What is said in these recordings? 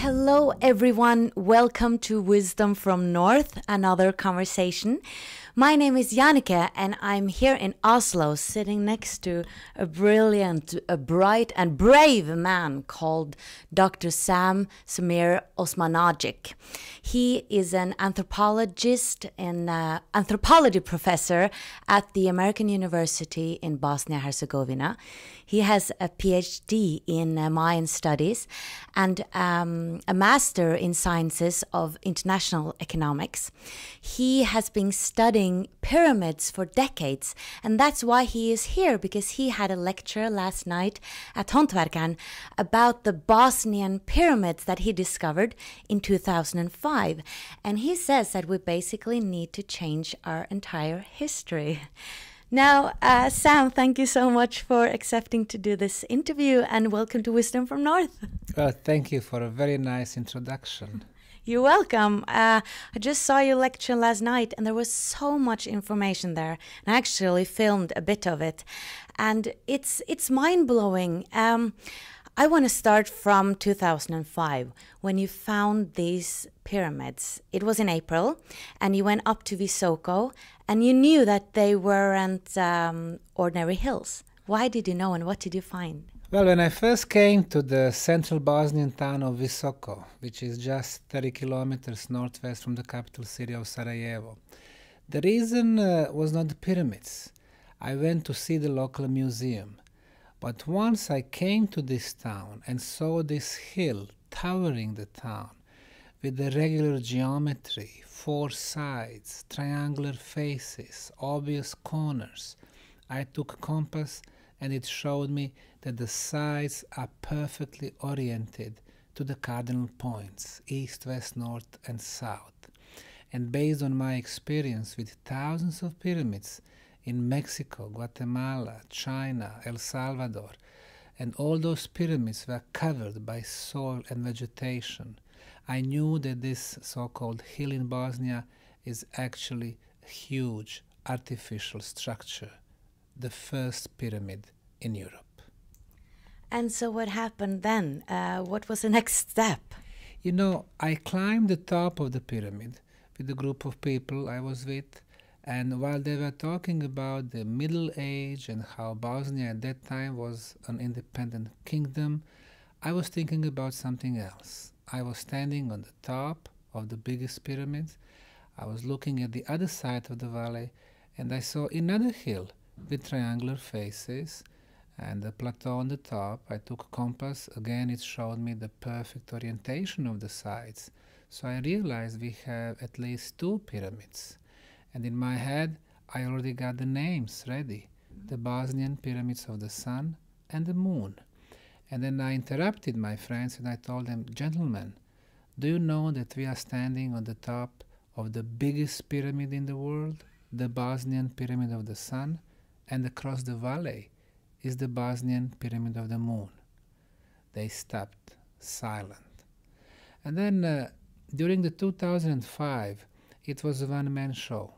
Hello, everyone. Welcome to Wisdom from North, another conversation. My name is Jannike, and I'm here in Oslo, sitting next to a brilliant, a bright, and brave man called Dr. Semir Osmanagich. He is an anthropologist and anthropology professor at the American University in Bosnia-Herzegovina. He has a PhD in Mayan studies and a master in sciences of international economics. He has been studying pyramids for decades, and that's why he is here, because he had a lecture last night at Håndverkeren about the Bosnian Pyramids that he discovered in 2005. And he says that we basically need to change our entire history. Now, Sam, thank you so much for accepting to do this interview, and welcome to Wisdom from North. Well, thank you for a very nice introduction. You're welcome. I just saw your lecture last night, and there was so much information there. And I actually filmed a bit of it, and it's mind-blowing. I want to start from 2005, when you found these pyramids. It was in April, and you went up to Visoko, and you knew that they weren't ordinary hills. Why did you know, and what did you find? Well, when I first came to the central Bosnian town of Visoko, which is just 30 kilometers northwest from the capital city of Sarajevo, the reason was not the pyramids. I went to see the local museum. But once I came to this town and saw this hill towering the town, with the regular geometry, four sides, triangular faces, obvious corners, I took a compass and it showed me that the sides are perfectly oriented to the cardinal points, east, west, north, and south. And based on my experience with thousands of pyramids in Mexico, Guatemala, China, El Salvador, and all those pyramids were covered by soil and vegetation, I knew that this so-called hill in Bosnia is actually a huge artificial structure, the first pyramid in Europe. And so what happened then? What was the next step? You know, I climbed the top of the pyramid with a group of people I was with, and while they were talking about the Middle Age and how Bosnia at that time was an independent kingdom, I was thinking about something else. I was standing on the top of the biggest pyramid. I was looking at the other side of the valley, and I saw another hill with triangular faces and a plateau on the top. I took a compass. Again, it showed me the perfect orientation of the sides. So I realized we have at least two pyramids. And in my head, I already got the names ready. The Bosnian Pyramids of the Sun and the Moon. And then I interrupted my friends and I told them, gentlemen, do you know that we are standing on the top of the biggest pyramid in the world, the Bosnian Pyramid of the Sun, and across the valley is the Bosnian Pyramid of the Moon? They stopped, silent. And then during the 2005, it was a one-man show.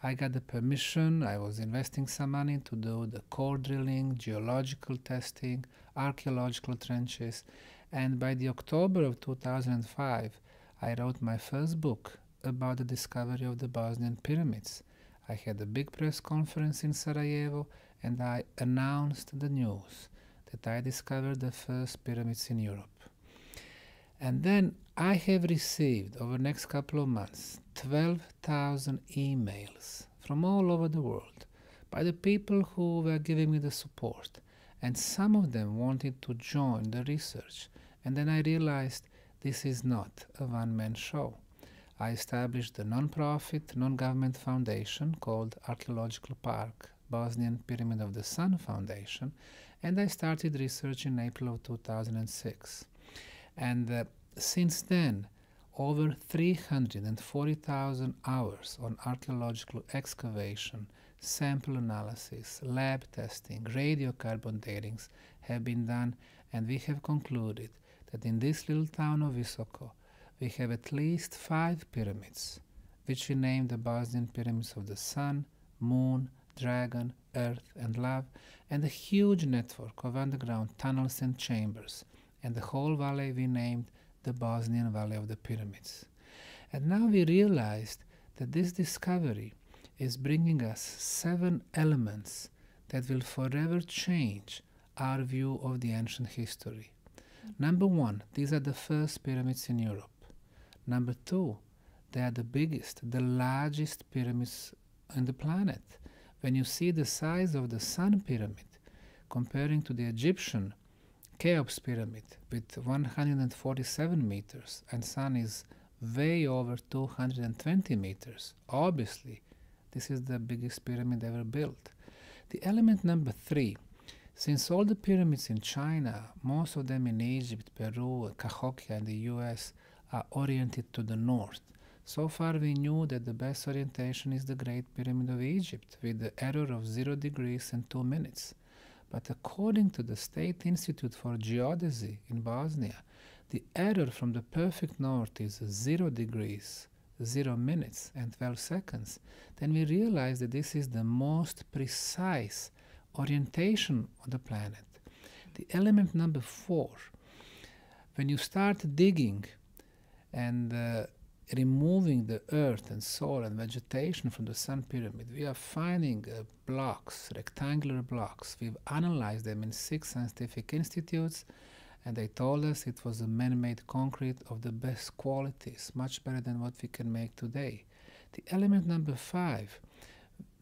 I got the permission, I was investing some money to do the core drilling, geological testing, archaeological trenches, and by the October of 2005, I wrote my first book about the discovery of the Bosnian pyramids. I had a big press conference in Sarajevo, and I announced the news that I discovered the first pyramids in Europe. And then I have received, over the next couple of months, 12,000 emails from all over the world by the people who were giving me the support. And some of them wanted to join the research. And then I realized this is not a one-man show. I established a non-profit, non-government foundation called Archaeological Park, Bosnian Pyramid of the Sun Foundation, and I started research in April of 2006. And since then, over 340,000 hours on archaeological excavation, sample analysis, lab testing, radiocarbon datings have been done, and we have concluded that in this little town of Visoko, we have at least 5 pyramids, which we named the Bosnian Pyramids of the Sun, Moon, Dragon, Earth, and Love, and a huge network of underground tunnels and chambers, and the whole valley we named the Bosnian Valley of the Pyramids. And now we realized that this discovery is bringing us 7 elements that will forever change our view of the ancient history. Number 1, these are the first pyramids in Europe. Number 2, they are the biggest, the largest pyramids on the planet. When you see the size of the Sun Pyramid, comparing to the Egyptian Cheops Pyramid with 147 meters, and Sun is way over 220 meters, obviously this is the biggest pyramid ever built. The element number 3, since all the pyramids in China, most of them in Egypt, Peru, Cahokia and the US are oriented to the north. So far we knew that the best orientation is the Great Pyramid of Egypt with the error of 0 degrees and 2 minutes. But according to the State Institute for Geodesy in Bosnia, the error from the perfect north is 0 degrees, 0 minutes and 12 seconds. Then we realize that this is the most precise orientation on the planet. The element number 4, when you start digging and removing the earth and soil and vegetation from the Sun Pyramid, we are finding blocks, rectangular blocks. We've analyzed them in 6 scientific institutes, and they told us it was a man-made concrete of the best qualities, much better than what we can make today. The element number 5,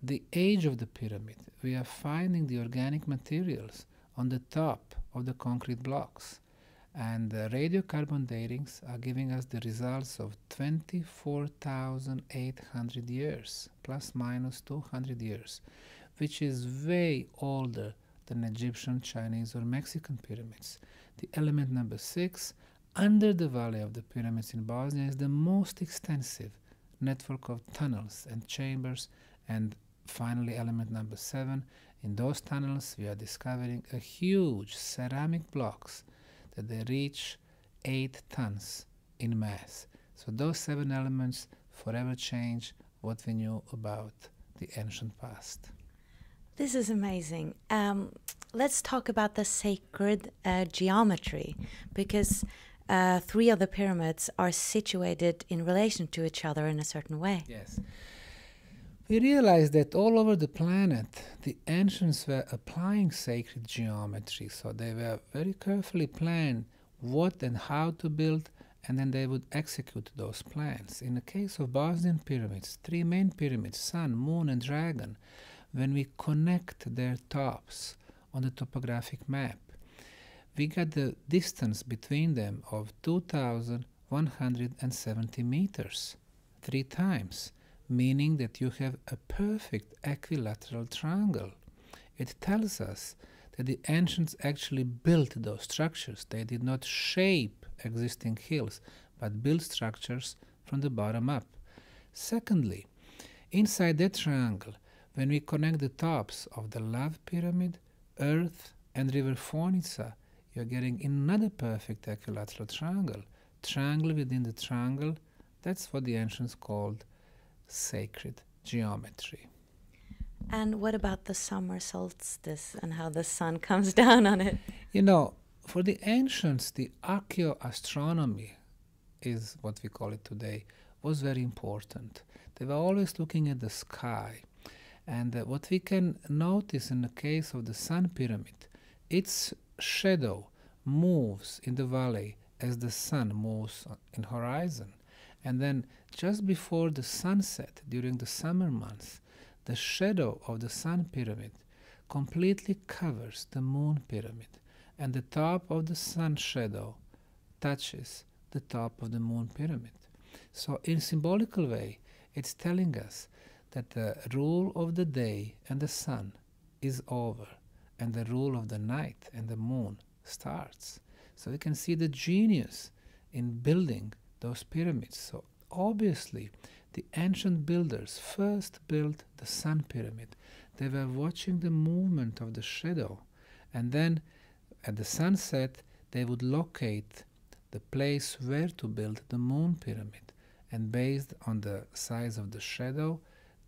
the age of the pyramid. We are finding the organic materials on the top of the concrete blocks. And the radiocarbon datings are giving us the results of 24,800 years, plus minus 200 years, which is way older than Egyptian, Chinese or Mexican pyramids. The element number 6, under the Valley of the Pyramids in Bosnia, is the most extensive network of tunnels and chambers. And finally, element number 7, in those tunnels we are discovering a huge ceramic blocks that they reach 8 tons in mass. So those 7 elements forever change what we knew about the ancient past. This is amazing. Let's talk about the sacred geometry, because 3 of the pyramids are situated in relation to each other in a certain way. Yes. We realized that all over the planet, the ancients were applying sacred geometry, so they were very carefully planned what and how to build, and then they would execute those plans. In the case of Bosnian pyramids, 3 main pyramids, Sun, Moon and Dragon, when we connect their tops on the topographic map, we got the distance between them of 2,170 meters, 3 times. Meaning that you have a perfect equilateral triangle. It tells us that the ancients actually built those structures. They did not shape existing hills, but built structures from the bottom up. Secondly, inside that triangle, when we connect the tops of the Love Pyramid, Earth and River Fonica, you're getting another perfect equilateral triangle. Triangle within the triangle, that's what the ancients called sacred geometry. And what about the summer solstice and how the sun comes down on it? You know, for the ancients, the archaeoastronomy is what we call it today, was very important. They were always looking at the sky. And what we can notice in the case of the Sun Pyramid, its shadow moves in the valley as the sun moves in horizon. And then just before the sunset during the summer months, the shadow of the Sun Pyramid completely covers the Moon Pyramid, and the top of the sun shadow touches the top of the Moon Pyramid. So in symbolical way, it's telling us that the rule of the day and the sun is over, and the rule of the night and the moon starts. So we can see the genius in building those pyramids. So obviously the ancient builders first built the Sun Pyramid. They were watching the movement of the shadow, and then at the sunset they would locate the place where to build the Moon Pyramid, and based on the size of the shadow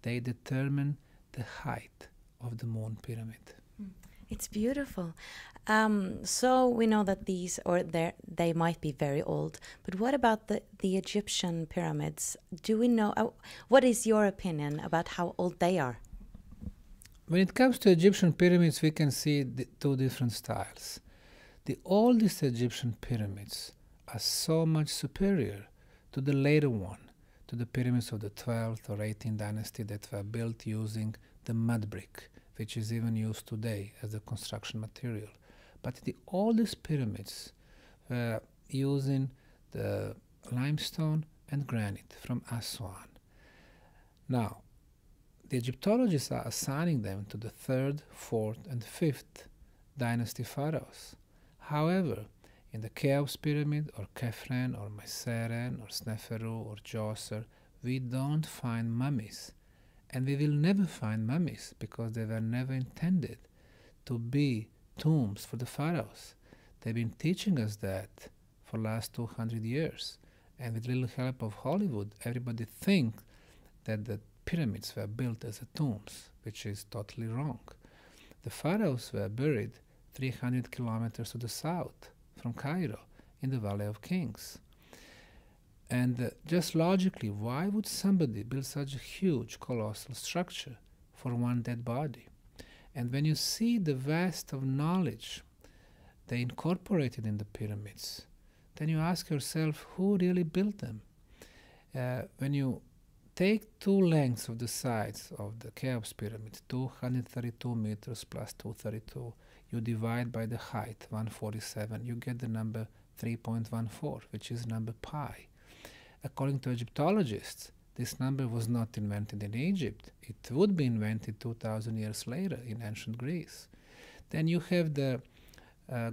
they determine the height of the Moon Pyramid. It's beautiful. So we know that these, or they might be very old. But what about the Egyptian pyramids? Do we know? What is your opinion about how old they are? When it comes to Egyptian pyramids, we can see two different styles. The oldest Egyptian pyramids are so much superior to the later one, to the pyramids of the 12th or 18th dynasty that were built using the mud brick, which is even used today as the construction material. But the oldest pyramids were using the limestone and granite from Aswan. Now, the Egyptologists are assigning them to the 3rd, 4th, and 5th dynasty pharaohs. However, in the Cheops pyramid, or Khafren, or Myceren, or Sneferu, or Djoser, we don't find mummies. And we will never find mummies because they were never intended to be tombs for the pharaohs. They've been teaching us that for the last 200 years. And with little help of Hollywood, everybody thinks that the pyramids were built as tombs, which is totally wrong. The pharaohs were buried 300 kilometers to the south from Cairo in the Valley of Kings. And just logically, why would somebody build such a huge, colossal structure for one dead body? And when you see the vast of knowledge they incorporated in the pyramids, then you ask yourself, who really built them? When you take two lengths of the sides of the Cheops pyramid, 232 meters plus 232, you divide by the height, 147, you get the number 3.14, which is number pi. According to Egyptologists, this number was not invented in Egypt. It would be invented 2,000 years later in ancient Greece. Then you have the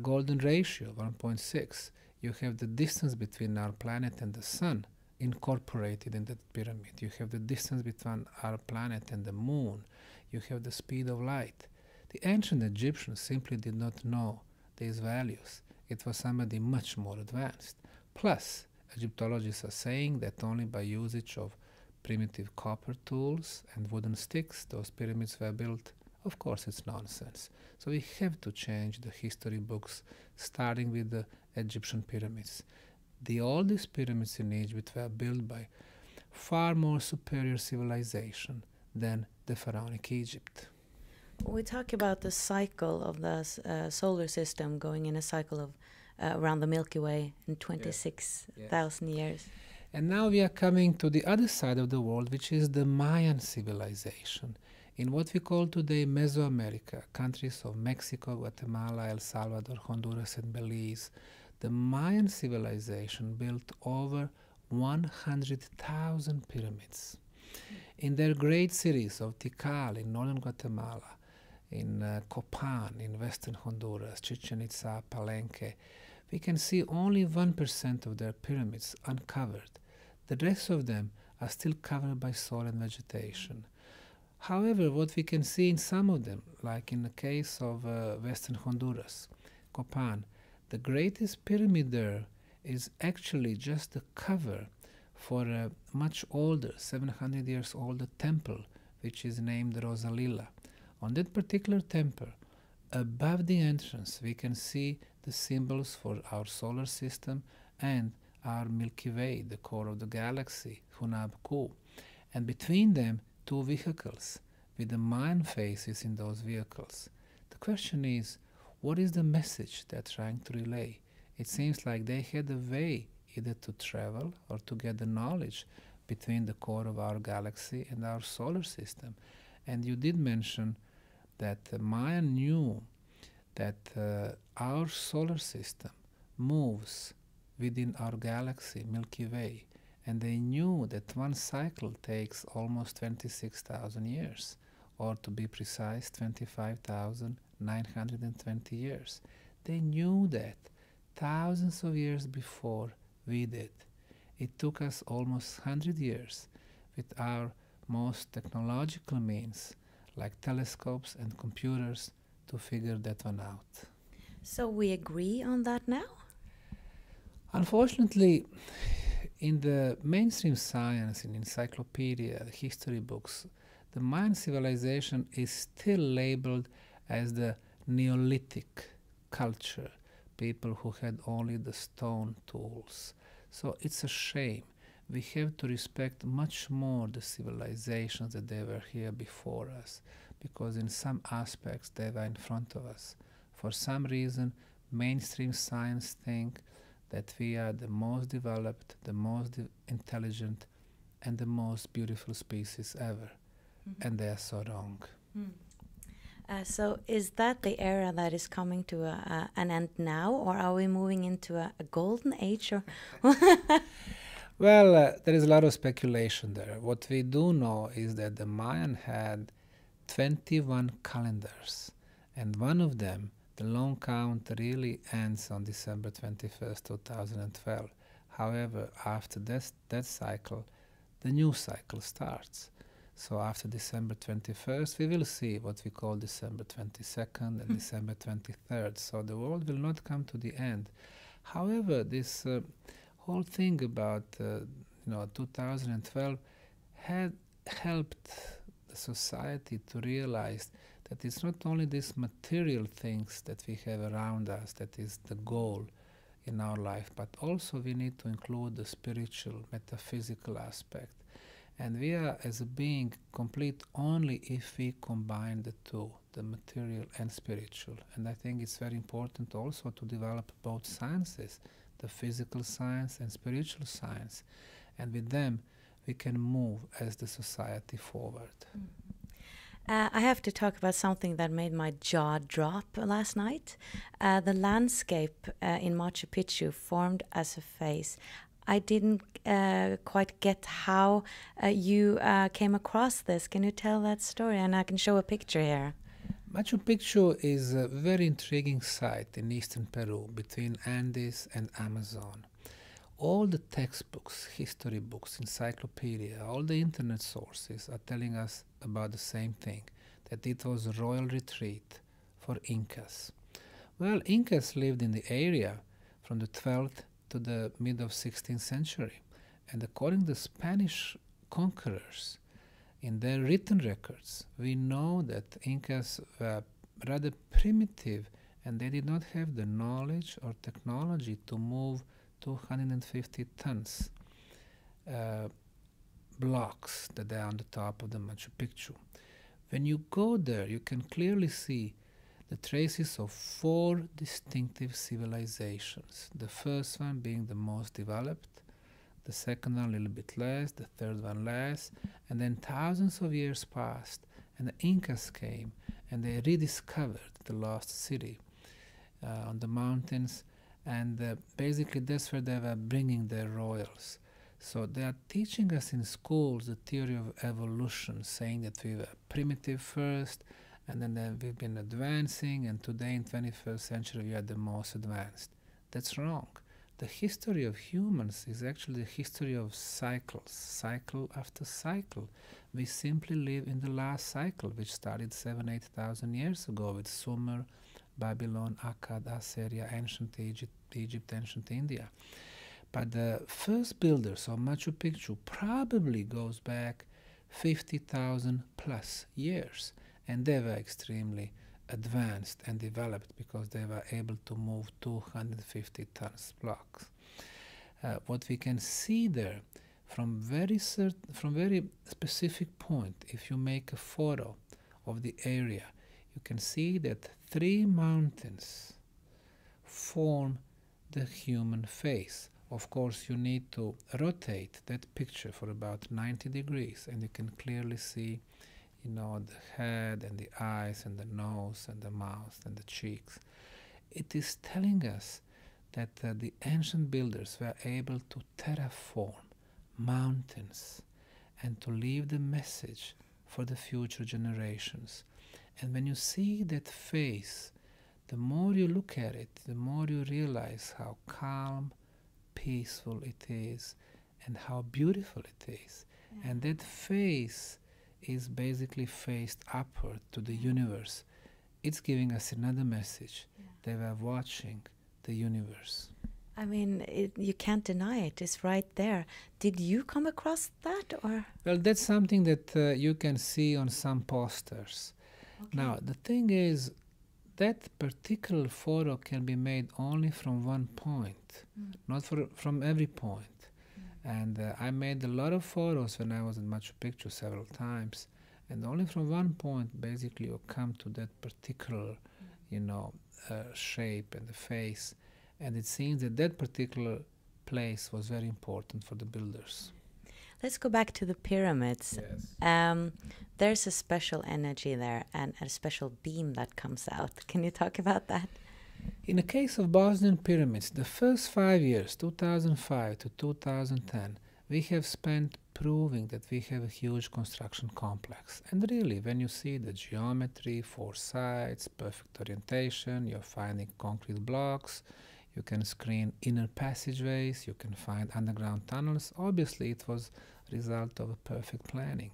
golden ratio, 1.6. You have the distance between our planet and the sun incorporated in the pyramid. You have the distance between our planet and the moon. You have the speed of light. The ancient Egyptians simply did not know these values. It was somebody much more advanced. Plus, Egyptologists are saying that only by usage of primitive copper tools and wooden sticks those pyramids were built. Of course, it's nonsense. So we have to change the history books, starting with the Egyptian pyramids. The oldest pyramids in Egypt were built by far more superior civilization than the pharaonic Egypt. We talk about the cycle of the solar system going in a cycle of around the Milky Way in 26,000 years. And now we are coming to the other side of the world, which is the Mayan civilization. In what we call today Mesoamerica, countries of Mexico, Guatemala, El Salvador, Honduras, and Belize, the Mayan civilization built over 100,000 pyramids. In their great cities of Tikal in northern Guatemala, in Copan in western Honduras, Chichen Itza, Palenque, we can see only 1% of their pyramids uncovered. The rest of them are still covered by soil and vegetation. However, what we can see in some of them, like in the case of western Honduras, Copan, the greatest pyramid there is actually just the cover for a much older, 700 years older temple, which is named Rosalila. On that particular temple, above the entrance, we can see the symbols for our solar system and our Milky Way, the core of the galaxy, Hunab Ku. And between them, two vehicles with the Mayan faces in those vehicles. The question is, what is the message they're trying to relay? It seems like they had a way either to travel or to get the knowledge between the core of our galaxy and our solar system. And you did mention that the Mayan knew that our solar system moves within our galaxy, Milky Way, and they knew that one cycle takes almost 26,000 years, or to be precise, 25,920 years. They knew that thousands of years before we did. It took us almost 100 years with our most technological means, like telescopes and computers, to figure that one out. So we agree on that now? Unfortunately, in the mainstream science, in encyclopedia, history books, the Mayan civilization is still labeled as the Neolithic culture, people who had only the stone tools. So it's a shame. We have to respect much more the civilizations that they were here before us, because in some aspects they were in front of us. For some reason, mainstream science think that we are the most developed, the most intelligent, and the most beautiful species ever. And they are so wrong. So is that the era that is coming to an end now, or are we moving into a golden age? Or Well, there is a lot of speculation there. What we do know is that the Mayan had 21 calendars, and one of them, the long count, really ends on December 21st, 2012. However, after that cycle, the new cycle starts. So after December 21st, we will see what we call December 22nd and December 23rd. So the world will not come to the end. However, this whole thing about 2012 had helped the society to realize that it's not only these material things that we have around us that is the goal in our life, but also we need to include the spiritual, metaphysical aspect. And we are, as a being, complete only if we combine the two, the material and spiritual. And I think it's very important also to develop both sciences, the physical science and spiritual science. And with them, we can move as the society forward. I have to talk about something that made my jaw drop last night. The landscape in Machu Picchu formed as a face. I didn't quite get how you came across this. Can you tell that story? And I can show a picture here. Machu Picchu is a very intriguing site in eastern Peru between Andes and Amazon. All the textbooks, history books, encyclopedia, all the internet sources are telling us about the same thing, that it was a royal retreat for Incas. Well, Incas lived in the area from the 12th to the mid of 16th century, and according to the Spanish conquerors, in their written records, we know that Incas were rather primitive and they did not have the knowledge or technology to move 250 tons blocks that are on the top of the Machu Picchu. When you go there, you can clearly see the traces of 4 distinctive civilizations. The first one being the most developed, the second one a little bit less, the third one less, and then thousands of years passed, and the Incas came and they rediscovered the lost city on the mountains, and basically that's where they were bringing their royals. So they are teaching us in schools the theory of evolution, saying that we were primitive first, and then we've been advancing, and today in 21st century we are the most advanced. That's wrong. The history of humans is actually the history of cycles, cycle after cycle. We simply live in the last cycle, which started 7,000–8,000 years ago with Sumer, Babylon, Akkad, Assyria, ancient Egypt, ancient India. But the first builders of Machu Picchu probably goes back 50,000 plus years, and they were extremely advanced and developed because they were able to move 250 tons blocks. What we can see there from very specific point, if you make a photo of the area, you can see that 3 mountains form the human face. Of course, you need to rotate that picture for about 90 degrees, and you can clearly see the head and the eyes and the nose and the mouth and the cheeks. It is telling us that the ancient builders were able to terraform mountains and to leave the message for the future generations. And when you see that face, the more you look at it, the more you realize how calm, peaceful it is and how beautiful it is. Yeah. And that face is basically faced upward to the universe. It's giving us another message. Yeah. They were watching the universe. I mean, you can't deny it. It's right there. Did you come across that, or? Well, that's something that you can see on some posters. Okay. Now, the thing is, that particular photo can be made only from one point, not from every point. And I made a lot of photos when I was in Machu Picchu several times, and only from one point basically you come to that particular, shape and the face. And it seems that that particular place was very important for the builders. Let's go back to the pyramids. Yes. There's a special energy there and a special beam that comes out. Can you talk about that? In the case of Bosnian Pyramids, the first 5 years, 2005 to 2010, we have spent proving that we have a huge construction complex. And really, when you see the geometry, 4 sides, perfect orientation, you're finding concrete blocks, you can screen inner passageways, you can find underground tunnels. Obviously, it was a result of a perfect planning.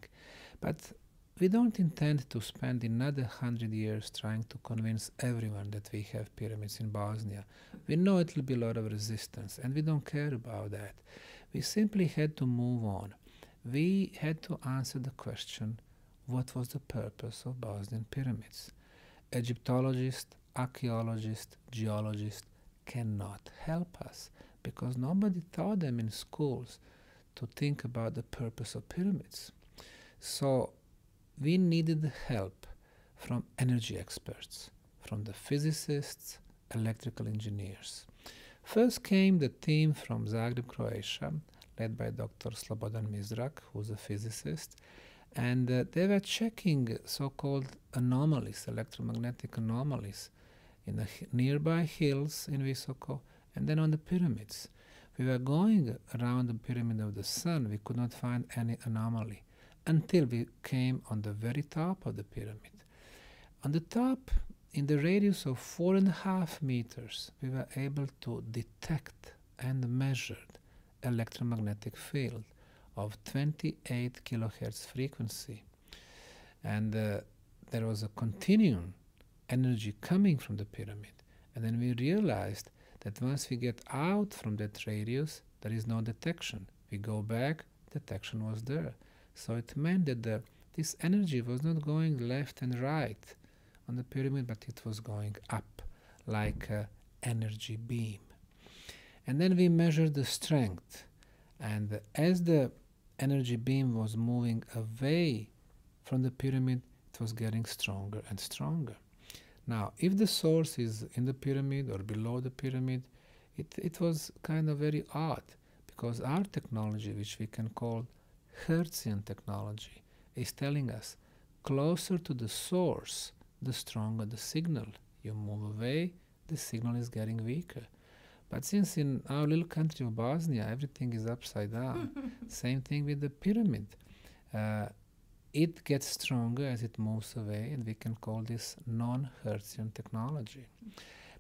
But we don't intend to spend another 100 years trying to convince everyone that we have pyramids in Bosnia. We know it will be a lot of resistance, and we don't care about that. We simply had to move on. We had to answer the question, what was the purpose of Bosnian pyramids? Egyptologists, archaeologists, geologists cannot help us because nobody taught them in schools to think about the purpose of pyramids. So we needed help from energy experts, from the physicists, electrical engineers. First came the team from Zagreb, Croatia, led by Dr. Slobodan Mizrak, who's a physicist, and they were checking so-called anomalies, electromagnetic anomalies, in the nearby hills in Visoko, and then on the pyramids. We were going around the Pyramid of the Sun, we could not find any anomaly, until we came on the very top of the pyramid. On the top, in the radius of 4.5 meters, we were able to detect and measure electromagnetic field of 28 kilohertz frequency. And there was a continuum energy coming from the pyramid. And then we realized that once we get out from that radius, there is no detection. We go back, detection was there. So it meant that this energy was not going left and right on the pyramid, but it was going up like an energy beam. And then we measured the strength. And as the energy beam was moving away from the pyramid, it was getting stronger and stronger. Now, if the source is in the pyramid or below the pyramid, it was kind of very odd, because our technology, which we can call Hertzian technology, is telling us closer to the source, the stronger the signal. You move away, the signal is getting weaker. But since in our little country of Bosnia, everything is upside down, same thing with the pyramid. It gets stronger as it moves away, and we can call this non-Hertzian technology.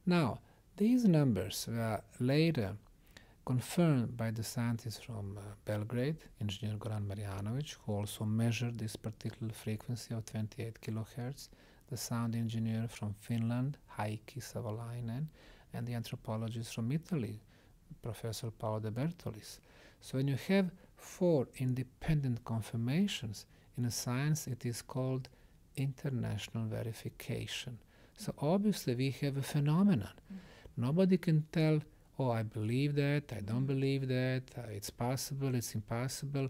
Now, these numbers were later confirmed by the scientists from Belgrade, engineer Goran Marjanovic, who also measured this particular frequency of 28 kilohertz, the sound engineer from Finland, Heikki Savolainen, and the anthropologist from Italy, Professor Paolo De Bertolis. So when you have 4 independent confirmations, in a science it is called international verification. So obviously we have a phenomenon. Nobody can tell, oh, I believe that, I don't believe that, it's possible, it's impossible.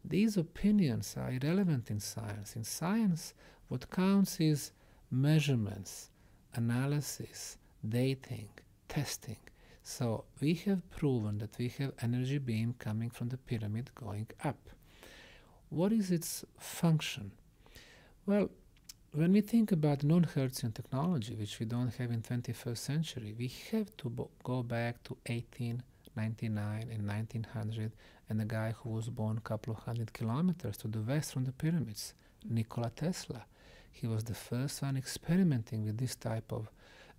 These opinions are irrelevant in science. In science, what counts is measurements, analysis, dating, testing. So we have proven that we have energy beam coming from the pyramid going up. What is its function? Well, when we think about non-Hertzian technology, which we don't have in 21st century, we have to go back to 1899 and 1900, and a guy who was born a couple of 100 kilometers to the west from the pyramids, Nikola Tesla. He was the first one experimenting with this type of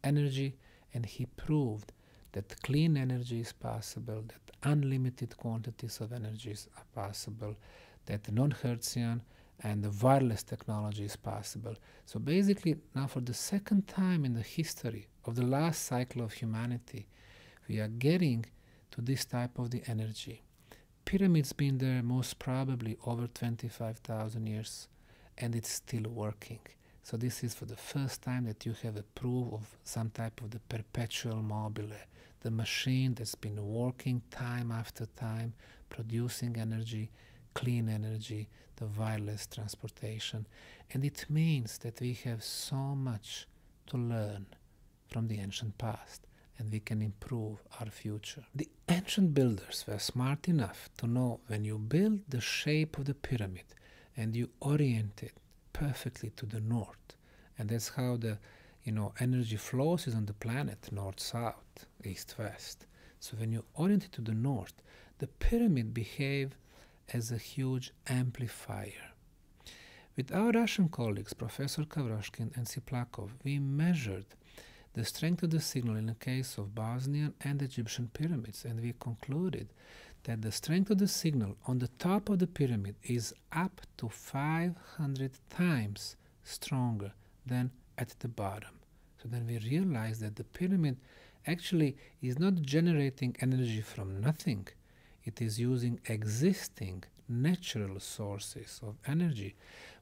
energy, and he proved that clean energy is possible, that unlimited quantities of energies are possible, that non-Hertzian and the wireless technology is possible. So basically, now for the second time in the history of the last cycle of humanity, we are getting to this type of the energy. Pyramids been there most probably over 25,000 years, and it's still working. So this is for the first time that you have a proof of some type of the perpetual mobile, the machine that's been working time after time, producing energy, clean energy, the wireless transportation. And it means that we have so much to learn from the ancient past, and we can improve our future. The ancient builders were smart enough to know when you build the shape of the pyramid and you orient it perfectly to the north, and that's how the energy flows is on the planet, north-south, east-west. So when you orient it to the north, the pyramid behaves as a huge amplifier. With our Russian colleagues, Professor Kavroshkin and Siplakov, we measured the strength of the signal in the case of Bosnian and Egyptian pyramids, and we concluded that the strength of the signal on the top of the pyramid is up to 500 times stronger than at the bottom. So then we realized that the pyramid actually is not generating energy from nothing. It is using existing natural sources of energy,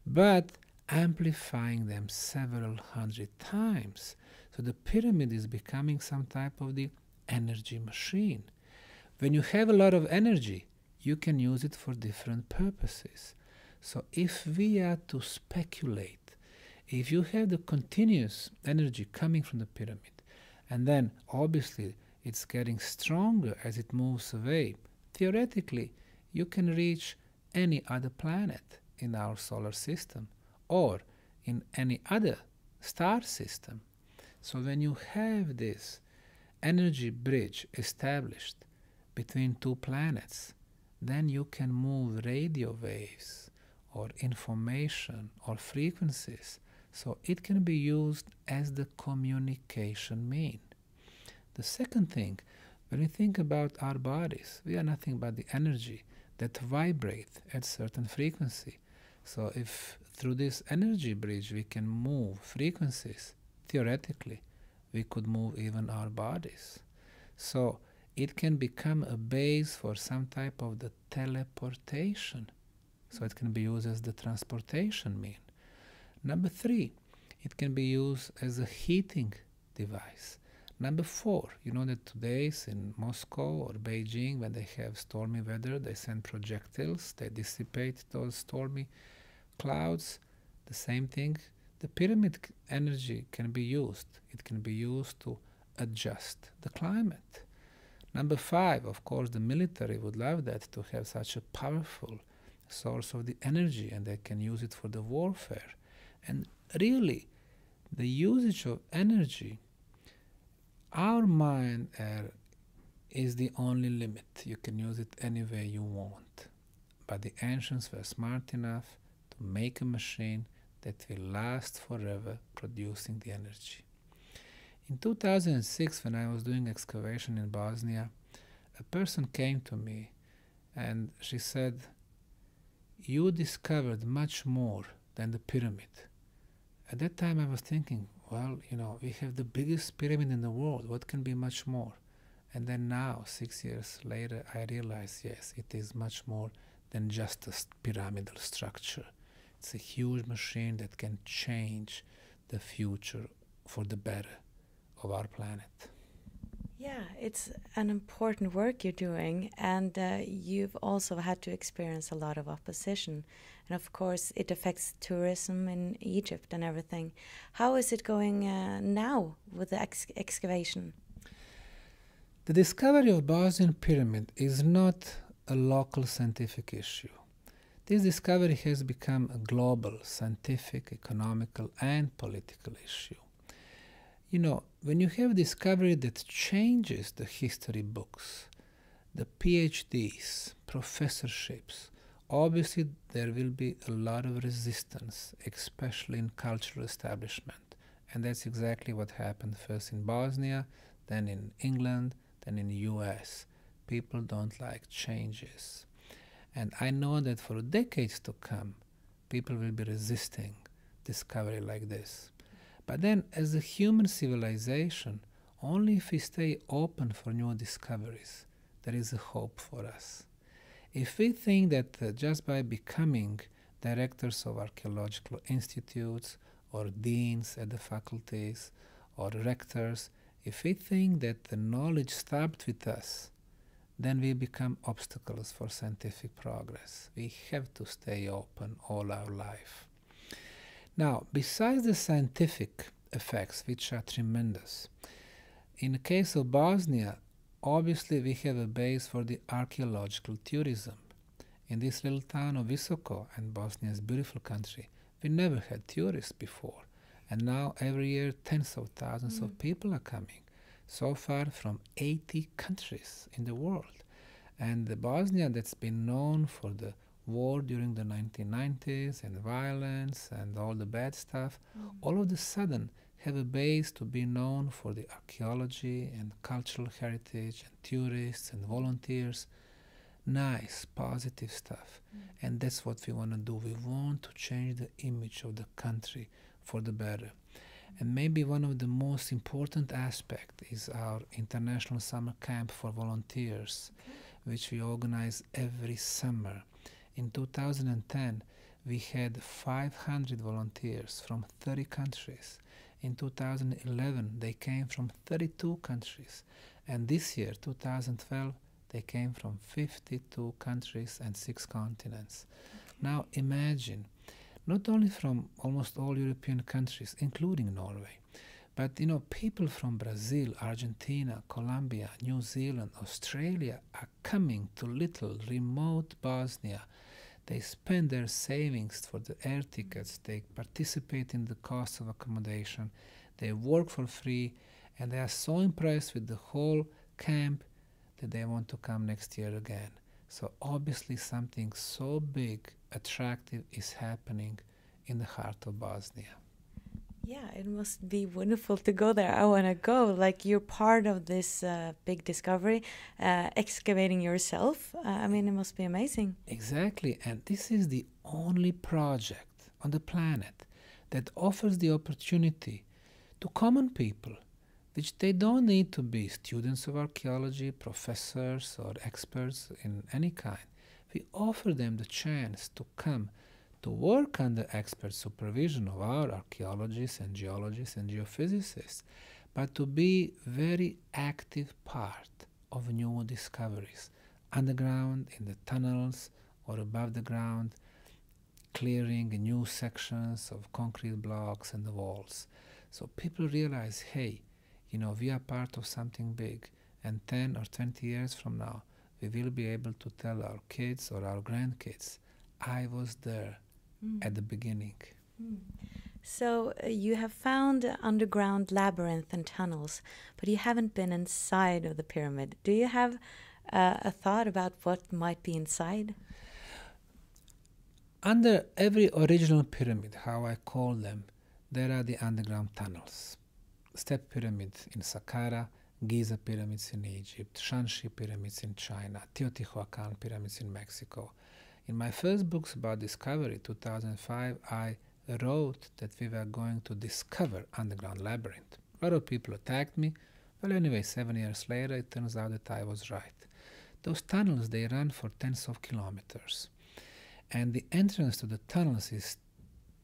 but amplifying them several hundred times. So the pyramid is becoming some type of the energy machine. When you have a lot of energy, you can use it for different purposes. So if we are to speculate, if you have the continuous energy coming from the pyramid, and then obviously it's getting stronger as it moves away, theoretically you can reach any other planet in our solar system or in any other star system. So when you have this energy bridge established between two planets, then you can move radio waves or information or frequencies, so it can be used as the communication mean. The second thing, when we think about our bodies, we are nothing but the energy that vibrate at certain frequency. So if through this energy bridge we can move frequencies, theoretically we could move even our bodies. So it can become a base for some type of the teleportation. So it can be used as the transportation mean. Number 3, it can be used as a heating device. Number 4, you know that today's in Moscow or Beijing, when they have stormy weather, they send projectiles, they dissipate those stormy clouds. The same thing, the pyramid energy can be used. It can be used to adjust the climate. Number 5, of course, the military would love that, to have such a powerful source of the energy, and they can use it for the warfare. And really, the usage of energy, our mind is the only limit. You can use it any way you want. But the ancients were smart enough to make a machine that will last forever, producing the energy. In 2006, when I was doing excavation in Bosnia, a person came to me and she said, "You discovered much more than the pyramid." At that time I was thinking, well, we have the biggest pyramid in the world. What can be much more? And then now, 6 years later, I realized, yes, it is much more than just a pyramidal structure. It's a huge machine that can change the future for the better of our planet. Yeah, it's an important work you're doing, and you've also had to experience a lot of opposition. And of course, it affects tourism in Egypt and everything. How is it going now with the excavation? The discovery of Bosnian Pyramid is not a local scientific issue. This discovery has become a global scientific, economical, and political issue. When you have a discovery that changes the history books, the PhDs, professorships, obviously there will be a lot of resistance, especially in cultural establishment. And that's exactly what happened first in Bosnia, then in England, then in the US. People don't like changes. And I know that for decades to come, people will be resisting discovery like this. But then, as a human civilization, only if we stay open for new discoveries, there is a hope for us. If we think that just by becoming directors of archaeological institutes or deans at the faculties, or rectors, if we think that the knowledge stopped with us, then we become obstacles for scientific progress. We have to stay open all our life. Now, besides the scientific effects, which are tremendous, in the case of Bosnia, obviously we have a base for the archaeological tourism. In this little town of Visoko, and Bosnia's beautiful country, we never had tourists before. And now every year tens of thousands of people are coming. So far from 80 countries in the world. And the Bosnia that's been known for the war during the 1990s and violence and all the bad stuff, all of a sudden have a base to be known for the archaeology and cultural heritage and tourists and volunteers. Nice, positive stuff. And that's what we want to do. We want to change the image of the country for the better. And maybe one of the most important aspects is our international summer camp for volunteers, which we organize every summer. In 2010, we had 500 volunteers from 30 countries. In 2011, they came from 32 countries. And this year, 2012, they came from 52 countries and 6 continents. Now imagine, not only from almost all European countries, including Norway, but people from Brazil, Argentina, Colombia, New Zealand, Australia are coming to little remote Bosnia. They spend their savings for the air tickets, they participate in the cost of accommodation, they work for free, and they are so impressed with the whole camp that they want to come next year again. So obviously something so big, attractive is happening in the heart of Bosnia. Yeah, it must be wonderful to go there. I want to go. Like, you're part of this big discovery, excavating yourself. I mean, it must be amazing. Exactly, and this is the only project on the planet that offers the opportunity to common people, which they don't need to be students of archaeology, professors, or experts in any kind. We offer them the chance to come to work under expert supervision of our archaeologists and geologists and geophysicists, but to be very active part of new discoveries, underground, in the tunnels, or above the ground, clearing new sections of concrete blocks and the walls. So people realize, hey, we are part of something big, and 10 or 20 years from now, we will be able to tell our kids or our grandkids, I was there at the beginning. So you have found underground labyrinth and tunnels, but you haven't been inside of the pyramid. Do you have a thought about what might be inside? Under every original pyramid, how I call them, there are the underground tunnels. Step Pyramid in Saqqara, Giza Pyramids in Egypt, Shanxi Pyramids in China, Teotihuacan Pyramids in Mexico. In my first books about discovery, 2005, I wrote that we were going to discover underground labyrinth. A lot of people attacked me. Well, anyway, 7 years later, it turns out that I was right. Those tunnels, they run for tens of kilometers. And the entrance to the tunnels is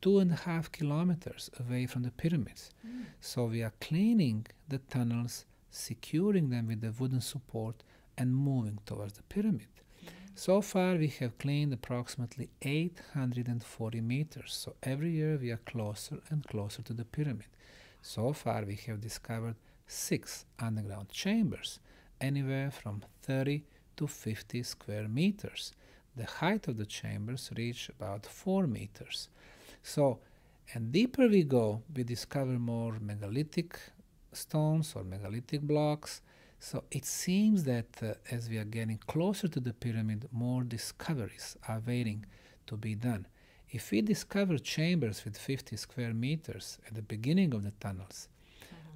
2.5 kilometers away from the pyramids. So we are cleaning the tunnels, securing them with a wooden support, and moving towards the pyramid. So far, we have cleaned approximately 840 meters. So every year, we are closer and closer to the pyramid. So far, we have discovered 6 underground chambers, anywhere from 30 to 50 square meters. The height of the chambers reach about 4 meters. So, and deeper we go, we discover more megalithic stones or megalithic blocks. So it seems that as we are getting closer to the pyramid, more discoveries are waiting to be done. If we discover chambers with 50 square meters at the beginning of the tunnels,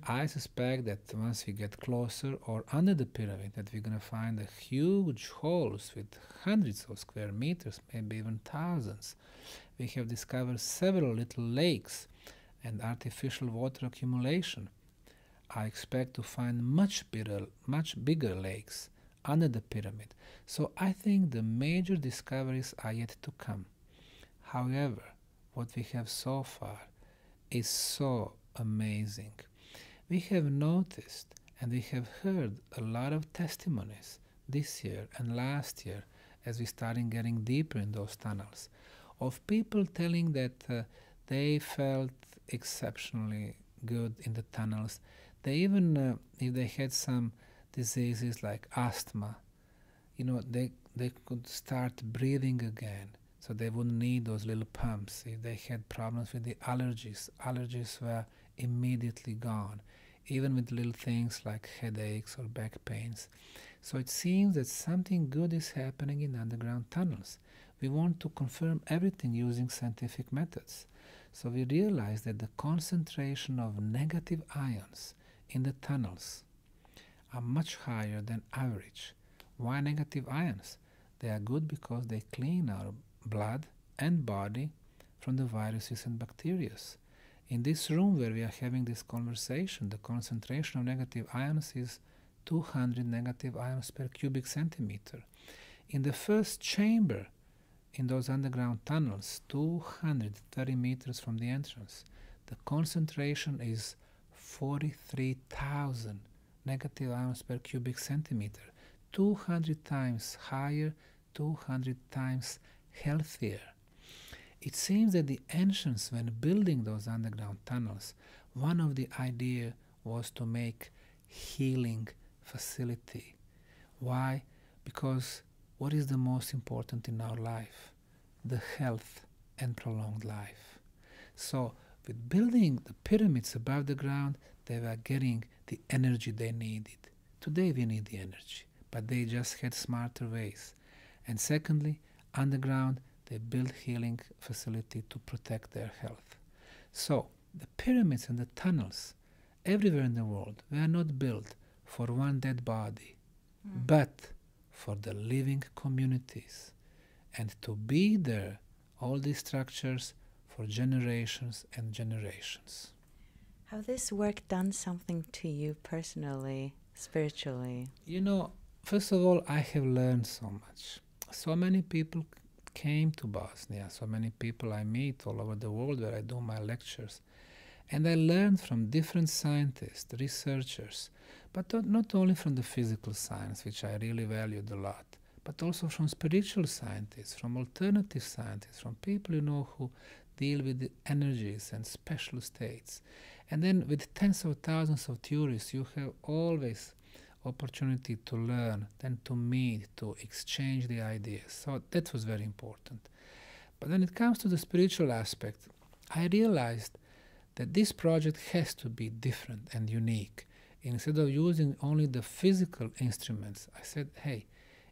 I suspect that once we get closer or under the pyramid, that we're going to find huge holes with hundreds of square meters, maybe even thousands. We have discovered several little lakes and artificial water accumulation. I expect to find much bigger lakes under the pyramid. So I think the major discoveries are yet to come. However, what we have so far is so amazing. We have noticed and we have heard a lot of testimonies this year and last year as we started getting deeper in those tunnels of people telling that they felt exceptionally good in the tunnels. They even, if they had some diseases like asthma, they could start breathing again, so they wouldn't need those little pumps. If they had problems with the allergies were immediately gone, even with little things like headaches or back pains. So it seems that something good is happening in underground tunnels. We want to confirm everything using scientific methods. So we realize that the concentration of negative ions in the tunnels are much higher than average. Why negative ions? They are good because they clean our blood and body from the viruses and bacteria. In this room where we are having this conversation, the concentration of negative ions is 200 negative ions per cubic centimeter. In the first chamber in those underground tunnels, 230 meters from the entrance, the concentration is 43,000 negative ions per cubic centimeter, 200 times higher, 200 times healthier. It seems that the ancients, when building those underground tunnels, one of the ideas was to make healing facility. Why? Because what is the most important in our life? The health and prolonged life. So with building the pyramids above the ground, they were getting the energy they needed. Today we need the energy, but they just had smarter ways. And secondly, underground, they built healing facility to protect their health. So the pyramids and the tunnels everywhere in the world were not built for one dead body, but for the living communities, and to be there, all these structures for generations and generations. Have this work done something to you personally, spiritually? First of all, I have learned so much. So many people came to Bosnia, so many people I meet all over the world where I do my lectures. And I learned from different scientists, researchers, but not only from the physical science, which I really valued a lot, but also from spiritual scientists, from alternative scientists, from people who deal with the energies and special states. And then with tens of thousands of tourists, you have always opportunity to learn, then to meet, to exchange the ideas. So that was very important. But when it comes to the spiritual aspect, I realized that this project has to be different and unique. Instead of using only the physical instruments, I said, hey,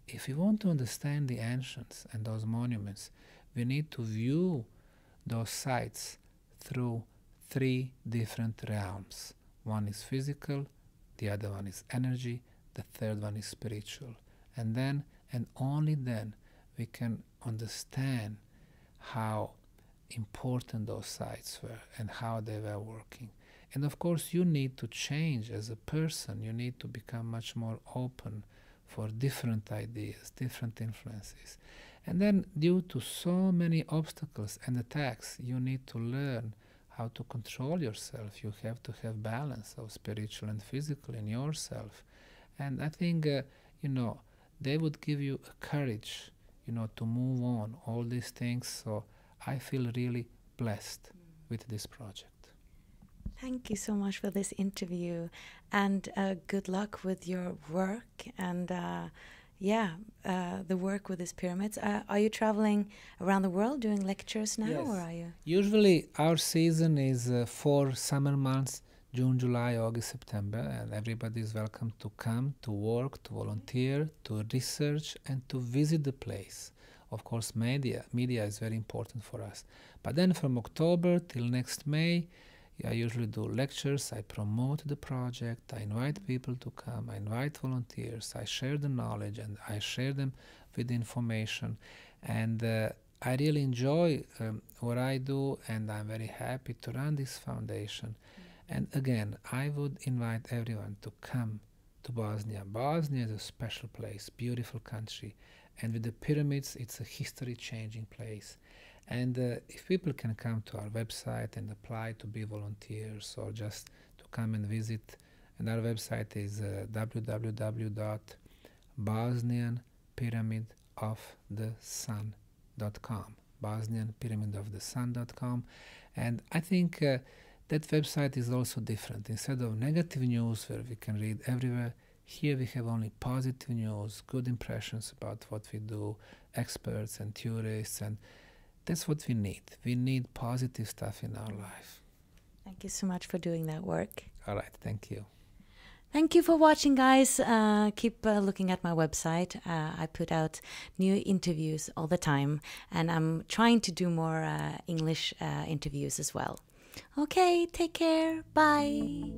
if we want to understand the ancients and those monuments, we need to view those sites through 3 different realms. One is physical, the other one is energy, the third one is spiritual. And then, and only then, we can understand how important those sites were and how they were working. And of course, you need to change as a person. You need to become much more open for different ideas, different influences. And then, due to so many obstacles and attacks, you need to learn how to control yourself. You have to have balance of spiritual and physical in yourself. And I think, they would give you a courage, to move on, all these things. So I feel really blessed with this project. Thank you so much for this interview, and good luck with your work and the work with these pyramids. Are you traveling around the world doing lectures now, Yes. or are you? Usually our season is 4 summer months, June, July, August, September, and everybody is welcome to come, to work, to volunteer, to research, and to visit the place. Of course, media is very important for us. But then from October till next May, I usually do lectures, I promote the project, I invite people to come, I invite volunteers, I share the knowledge and I share them with the information. And I really enjoy what I do, and I'm very happy to run this foundation. And again, I would invite everyone to come to Bosnia. Bosnia is a special place, beautiful country. And with the pyramids, it's a history-changing place. And if people can come to our website and apply to be volunteers or just to come and visit, and our website is www.bosnianpyramidofthesun.com, bosnianpyramidofthesun.com. And I think that website is also different. Instead of negative news where we can read everywhere, here we have only positive news, good impressions about what we do, experts and tourists, and that's what we need. We need positive stuff in our life. Thank you so much for doing that work. All right, thank you. Thank you for watching, guys. Keep looking at my website. I put out new interviews all the time, and I'm trying to do more English interviews as well. Okay, take care. Bye.